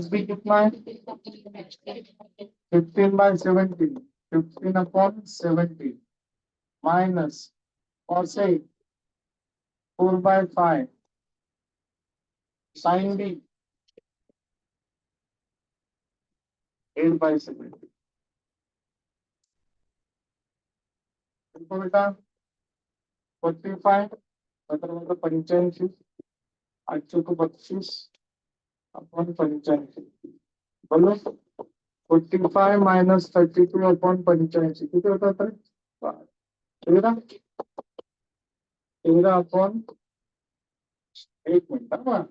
b कितना है 15 by 70 15 upon 70 minus cos a 4 by 5 sin b 8 by 70. देखो बेटा 45 मतलब 85 832 अपॉन 85 बोलो 45 minus 32 upon 85 कितने होता है 13 अपॉन 1 मिनट है.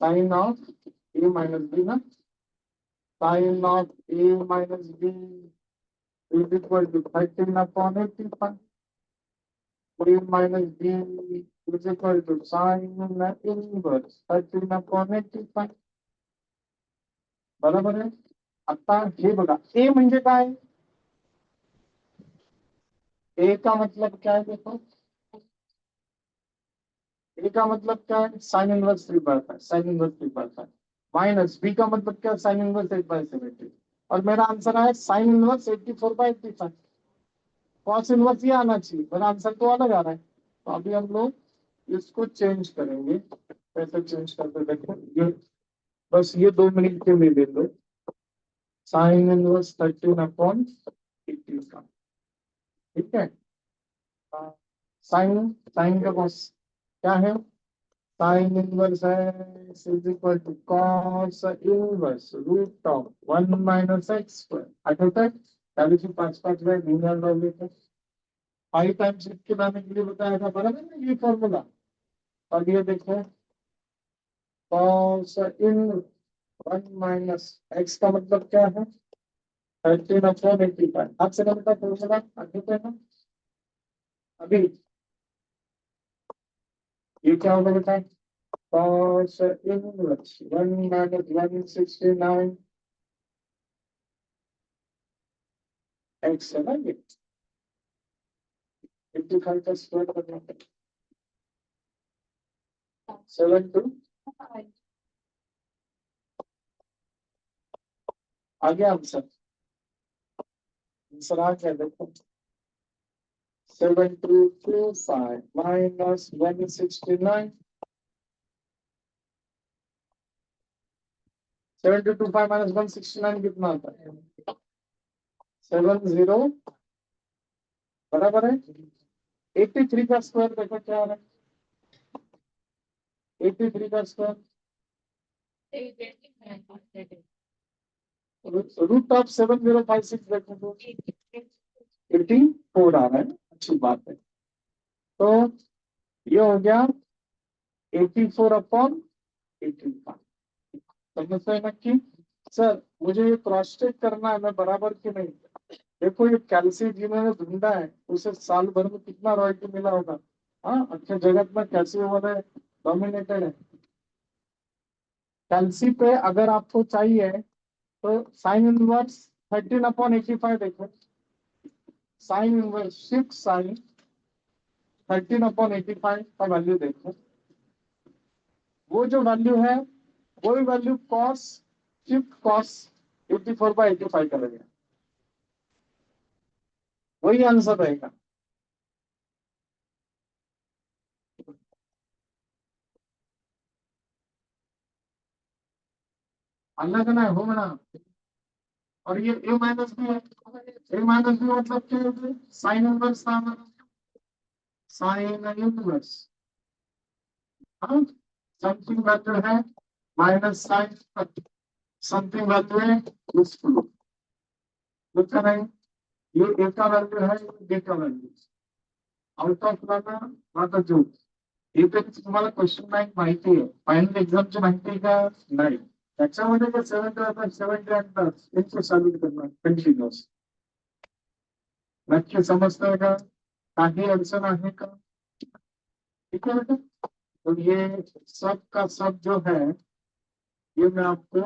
Sine of A minus B ना. Sine of A minus B is equal to 13 upon 85. A minus B is equal to sine inverse 13 upon 85. बराबर आहे. आता हे बघा ए म्हणजे काय. ए का मतलब क्या है देखो. ए का मतलब क्या है sine inverse 3/5 sine inverse 3/5 minus B का मतलब क्या साइन इनवर्स 8/70. और मेरा आंसर है साइन इनवर्स 84/85. कॉस इनवर्स ये आना चाहिए. मेरा आंसर तो अलग आ रहा है. तो अभी हम लोग इसको चेंज करेंगे. कैसे चेंज करते देखो. ये बस ये 2 मिनट के लिए दे दो. Sine inverse 13 upon 85. ठीक है. साइन साइन का कॉस क्या है साइन इनवर्स है is equal to cos inverse root of 1 minus x square. आठवत है पहले से 5 बार ढूंढा डाल थे. 5 टाइम्स के बनाने के लिए बताया था. बराबर ना ये फॉर्मूला. अब ये देखो कॉस इन 1 minus x का मतलब क्या है 13 अपॉन 85. आपसे बनता फॉर्मूला आठवत है ना. अभी ये क्या होगा बेटा cos inverse 1 minus 169 x है ना. ये 55 का स्क्वायर करना है 7 आ गया आंसर. आंसर आ गया देखो 7225 minus 169 7225 minus 169 कितना आता है 70 बराबर है 83 का स्क्वायर. देखो क्या आ रहा है 83 का स्क्वायर रूट ऑफ 7056 देखो तो 84 आ रहा है, अच्छी बात है। तो ये हो गया 84/85। समझते हैं ना कि सर मुझे ये क्रॉस चेक करना है, मैं बराबर की नहीं। देखो ये कैल्सी जिन्होंने ढूंढा है उसे साल भर में कितना रॉयल्टी मिला होगा। हाँ, अच्छे जगत में कैल्सी वाले डोमिनेटेड है। कैल्सी पे अगर आपको चाहिए तो साइन इनवर्स 13/85 देखो। साइन इनवर्स 6 sin 13/85 का वैल्यू देखो। वो जो वैल्यू है वही वैल्यू कॉस 84/85 का लगेगा, वही आंसर रहेगा। अल्लाह का ना हो ना। और ये ए माइनस बी है। ए माइनस बी मतलब क्या है? साइन इनवर्स का मतलब साइन इनवर्स। हाँ, समथिंग वैल्यू है माइनस साइन, समथिंग वैल्यू है useful। लिखा नहीं, ये ए का वैल्यू है, ये बी का वैल्यू। आउट ऑफ लाना आता जो हे तर तुम्हाला क्वेश्चन बँक माहिती आहे, फायनल एक्झामची माहिती आहे का? नाही। त्याच्यामध्ये जर 70 आणतात त्यांचं सबमिट करणार कंटिन्युअस। नक्की समजतंय का? काही अडचण आहे का? ठीक है बेटा। तो ये सब का सब जो है ये मैं आपको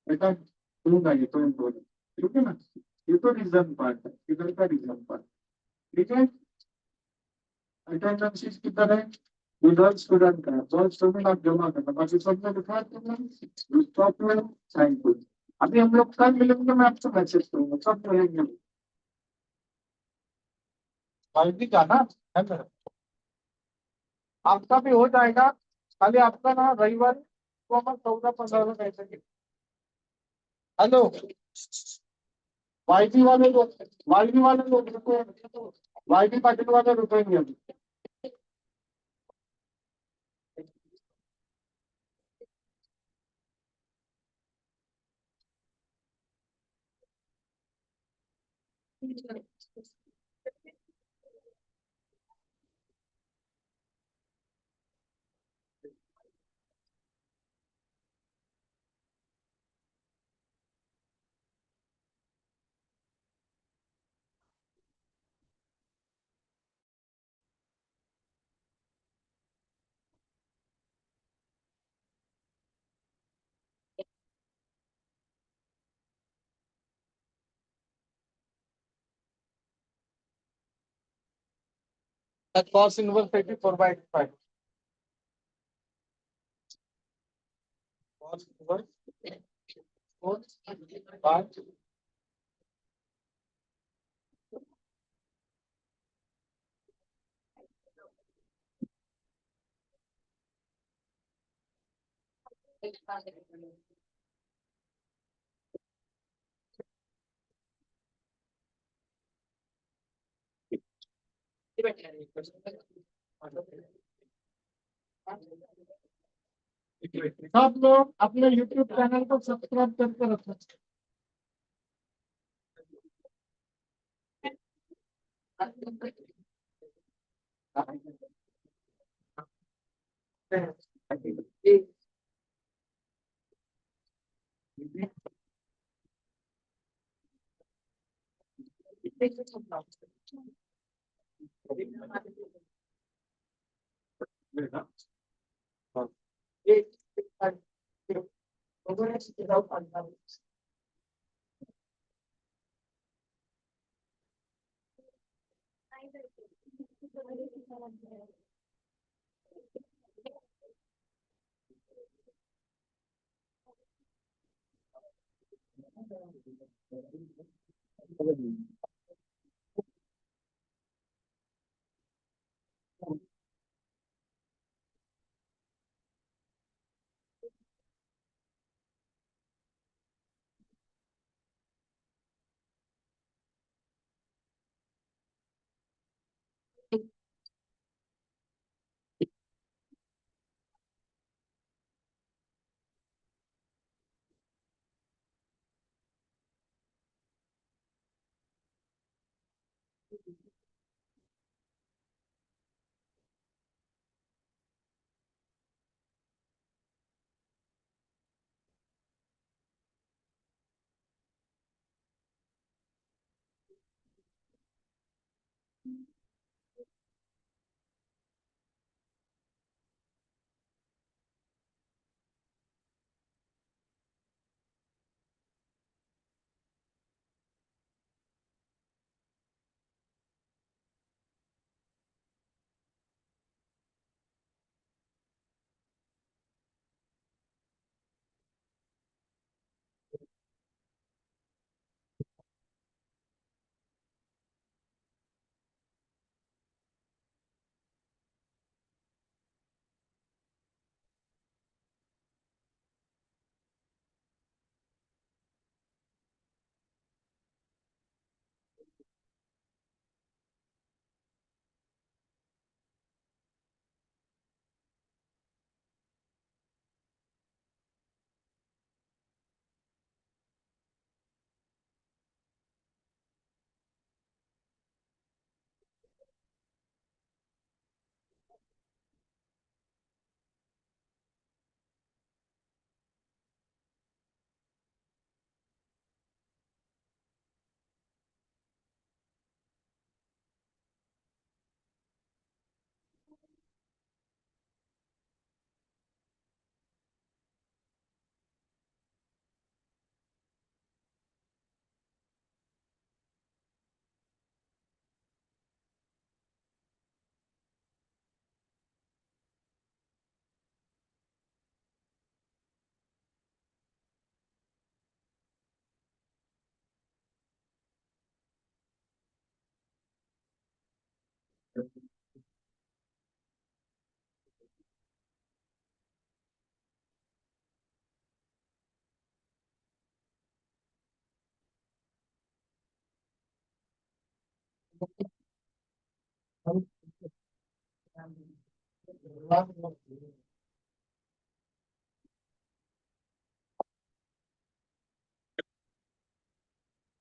बेटा दूंगा, ये तो बोलो। ठीक है ना? ये तो रीजन पार्ट है, इधर का रीजन पार्ट। ठीक है। अटेंडेंस शीट किधर है? विदाउट स्टूडेंट का जो स्टूडेंट आप जमा करना, बाकी सब में लिखा है तुमने स्टॉप में साइन कुछ। अभी हम लोग कल मिलेंगे, मैं आपको मैसेज करूंगा, सब मिलेंगे। भी जाना है मेरा, आपका भी हो जाएगा। खाली आपका ना रविवार को हम 14-15 में बैठेंगे। हेलो, वाईटी वाले लोग, वाईटी वाले लोग रुको, वाईटी पाटिल वाले रुकेंगे अभी। Cos inverse 84/85। Cos inverse 4/5। सब लोग अपने यूट्यूब चैनल को सब्सक्राइब करके रखो।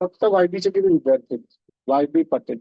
फक्त वायबीचे किती विद्यार्थी आहेत? वायबी पटेल.